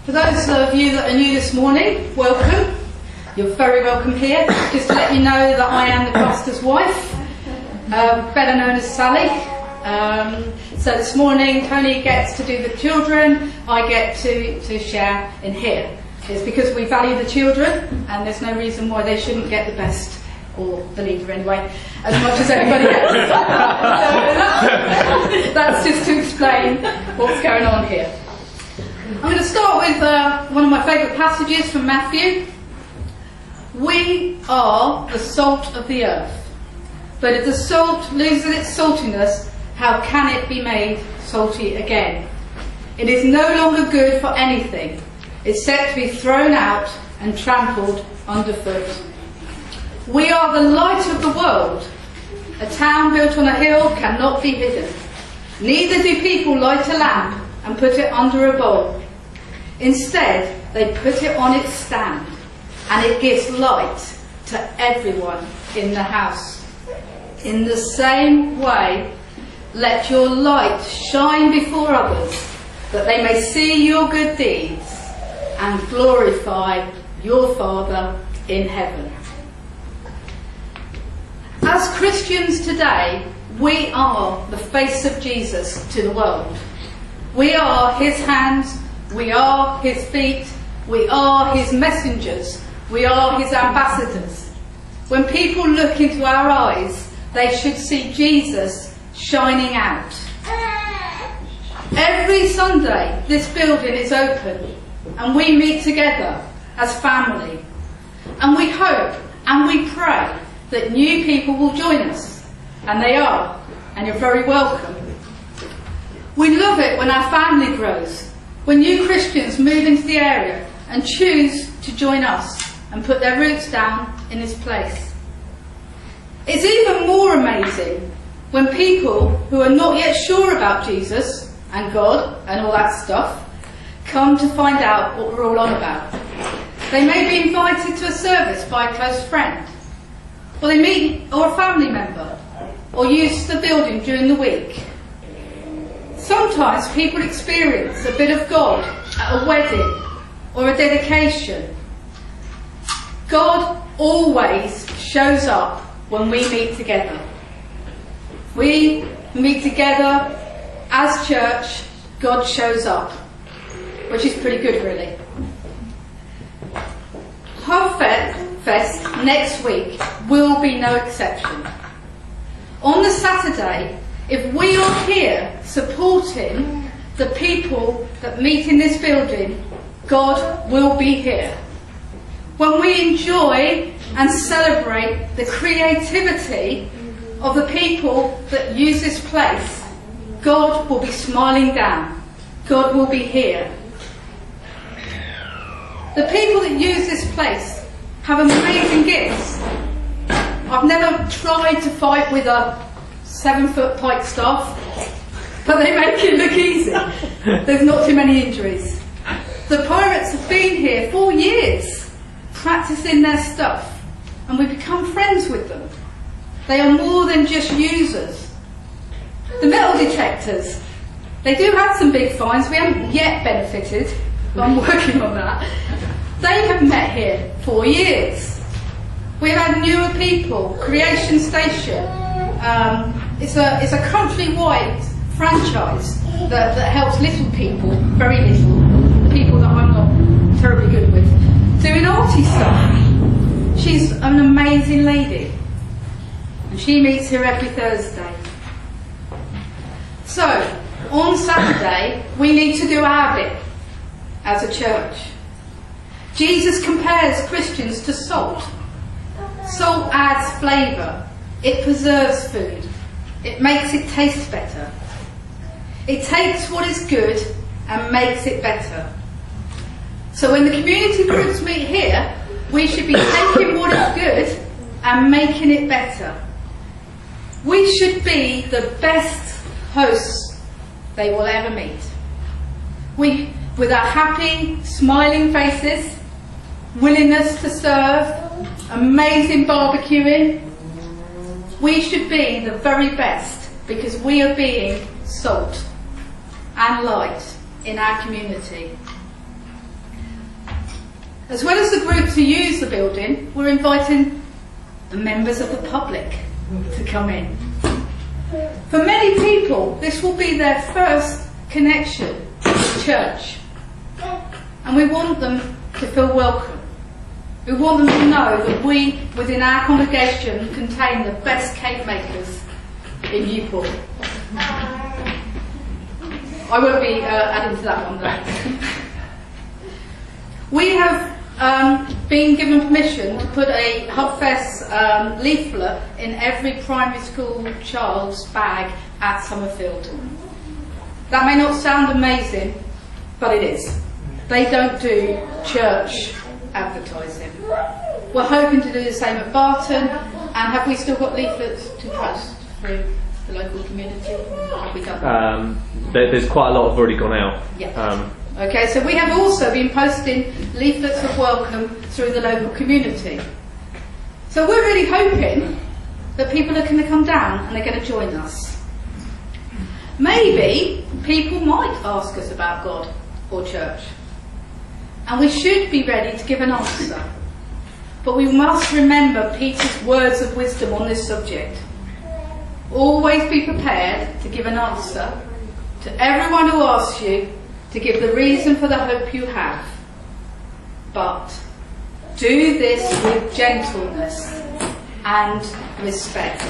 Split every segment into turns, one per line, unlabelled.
For those of you that are new this morning, welcome. You're very welcome here. Just to let you know that I am the pastor's wife, better known as Sally. So this morning Tony gets to do the children, I get to share in here. It's because we value the children and there's no reason why they shouldn't get the best, or the leader anyway, as much as anybody else. So that's just to explain what's going on here. I'm going to start with one of my favourite passages from Matthew. We are the salt of the earth, but if the salt loses its saltiness, how can it be made salty again? It is no longer good for anything, except to be thrown out and trampled underfoot. We are the light of the world. A town built on a hill cannot be hidden. Neither do people light a lamp and put it under a bowl. Instead, they put it on its stand, and it gives light to everyone in the house. In the same way, let your light shine before others, that they may see your good deeds and glorify your Father in heaven. As Christians today, we are the face of Jesus to the world. We are his hands, we are his feet, we are his messengers, we are his ambassadors. When people look into our eyes, they should see Jesus shining out. Every Sunday, this building is open and we meet together as family. And we hope and we pray that new people will join us. And they are, and you're very welcome. We love it when our family grows, when new Christians move into the area and choose to join us and put their roots down in this place. It's even more amazing when people who are not yet sure about Jesus and God and all that stuff come to find out what we're all on about. They may be invited to a service by a close friend, or they meet or a family member, or use the building during the week. Sometimes people experience a bit of God at a wedding or a dedication. God always shows up when we meet together. We meet together as church, God shows up, which is pretty good really. Hub Fest next week will be no exception. On the Saturday, if we are here supporting the people that meet in this building, God will be here. When we enjoy and celebrate the creativity of the people that use this place, God will be smiling down. God will be here. The people that use this place have amazing gifts. I've never tried to fight with a 7-foot pike staff, but they make it look easy. There's not too many injuries. The pirates have been here for years, practicing their stuff, and we've become friends with them. They are more than just users. The metal detectors, they do have some big fines. We haven't yet benefited, but I'm working on that. They have met here for years. We've had newer people, Creation Station. It's a countrywide franchise that helps little people, very little, the people that I'm not terribly good with, doing arty stuff. She's an amazing lady, and she meets here every Thursday. So, on Saturday, we need to do our bit as a church. Jesus compares Christians to salt. Salt adds flavour. It preserves food. It makes it taste better. It takes what is good and makes it better. So when the community groups meet here, we should be taking what is good and making it better. We should be the best hosts they will ever meet. With our happy, smiling faces, willingness to serve, amazing barbecuing, we should be the very best because we are being salt and light in our community. As well as the groups who use the building, we're inviting the members of the public to come in. For many people, this will be their first connection to church. And we want them to feel welcome. We want them to know that we, within our congregation, contain the best cake makers in Newport. I won't be adding to that one though. We have been given permission to put a Hubfest leaflet in every primary school child's bag at Summerfield. That may not sound amazing, but it is. They don't do church advertising. We're hoping to do the same at Barton, and have we still got leaflets to post through the local community? Have we done that?
There's quite a lot have already gone out.
Yeah. Okay, so we have also been posting leaflets of welcome through the local community. So we're really hoping that people are going to come down and they're going to join us. Maybe people might ask us about God or church. And we should be ready to give an answer. But we must remember Peter's words of wisdom on this subject. Always be prepared to give an answer to everyone who asks you to give the reason for the hope you have. But do this with gentleness and respect.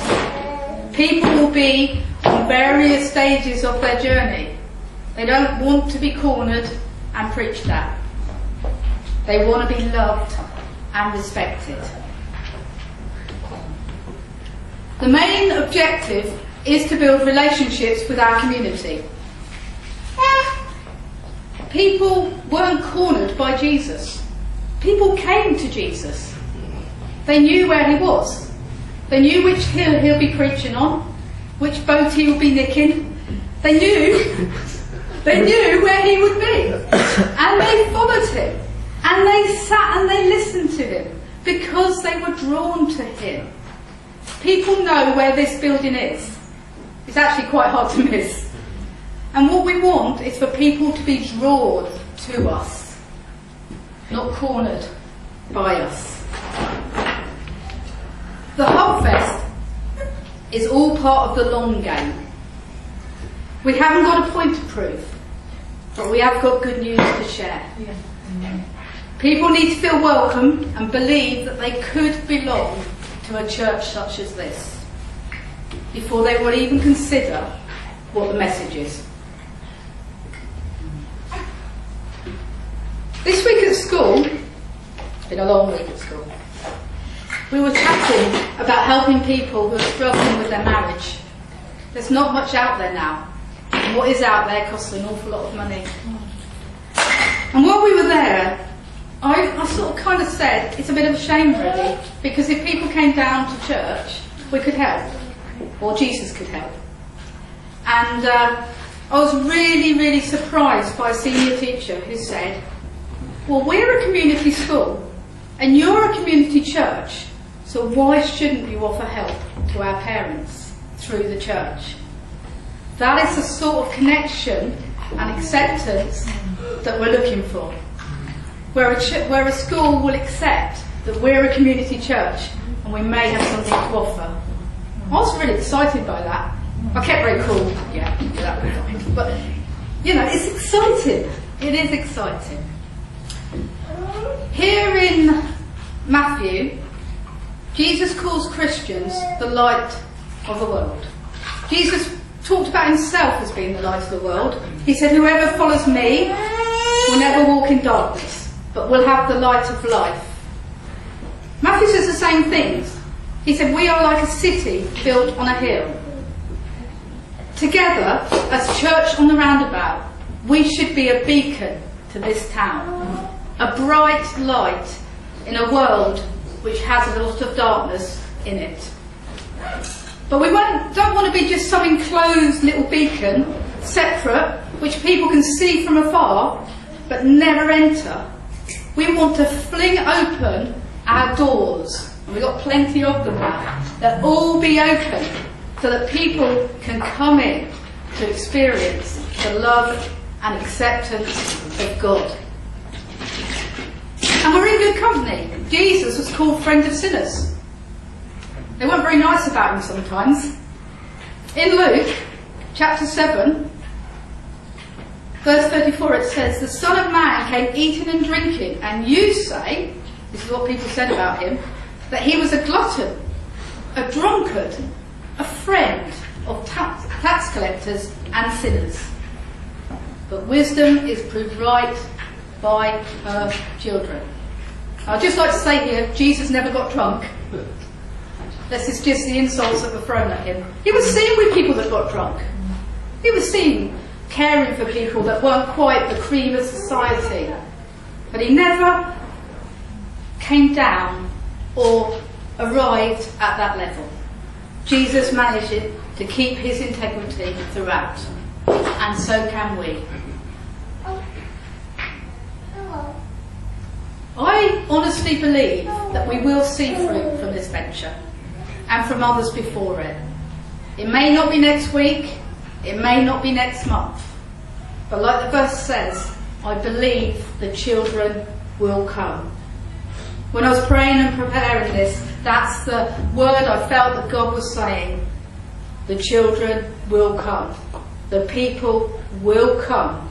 People will be on various stages of their journey. They don't want to be cornered and preached at. They want to be loved and respected. The main objective is to build relationships with our community. People weren't cornered by Jesus. People came to Jesus. They knew where he was. They knew which hill he'll be preaching on, which boat he will be nicking. They knew where he would be. And they followed him. And they sat and they listened to him because they were drawn to him. People know where this building is. It's actually quite hard to miss. And what we want is for people to be drawn to us, not cornered by us. The Hubfest is all part of the long game. We haven't got a point to prove, but we have got good news to share. People need to feel welcome and believe that they could belong to a church such as this before they will even consider what the message is. This week at school, it's been a long week at school, we were chatting about helping people who are struggling with their marriage. There's not much out there now, and what is out there costs an awful lot of money. And while we were there, I sort of kind of said, it's a bit of a shame really, because if people came down to church, we could help, or Jesus could help. And I was really, really surprised by a senior teacher who said, well, we're a community school, and you're a community church, so why shouldn't you offer help to our parents through the church? That is the sort of connection and acceptance that we're looking for. Where a school will accept that we're a community church and we may have something to offer. I was really excited by that. I kept very cool, that was fine. But, it's exciting. It is exciting. Here in Matthew, Jesus calls Christians the light of the world. Jesus talked about himself as being the light of the world. He said, whoever follows me will never walk in darkness, but will have the light of life. Matthew says the same things. He said, we are like a city built on a hill. Together, as church on the roundabout, we should be a beacon to this town. A bright light in a world which has a lot of darkness in it. But we don't want to be just some enclosed little beacon, separate, which people can see from afar, but never enter. We want to fling open our doors, and we've got plenty of them now. They'll all be open so that people can come in to experience the love and acceptance of God. And we're in good company. Jesus was called friend of sinners. They weren't very nice about him sometimes. In Luke chapter 7, verse 34, it says, "The Son of Man came eating and drinking, and you say," this is what people said about him, "that he was a glutton, a drunkard, a friend of tax collectors and sinners. But wisdom is proved right by her children." I'd just like to say here, Jesus never got drunk. This is just the insults that were thrown at him. He was seen with people that got drunk. He was seen caring for people that weren't quite the cream of society. But he never came down or arrived at that level. Jesus managed to keep his integrity throughout. And so can we. I honestly believe that we will see fruit from this venture and from others before it. It may not be next week, it may not be next month, but like the verse says, I believe the children will come. When I was praying and preparing this, that's the word I felt that God was saying. The children will come. The people will come.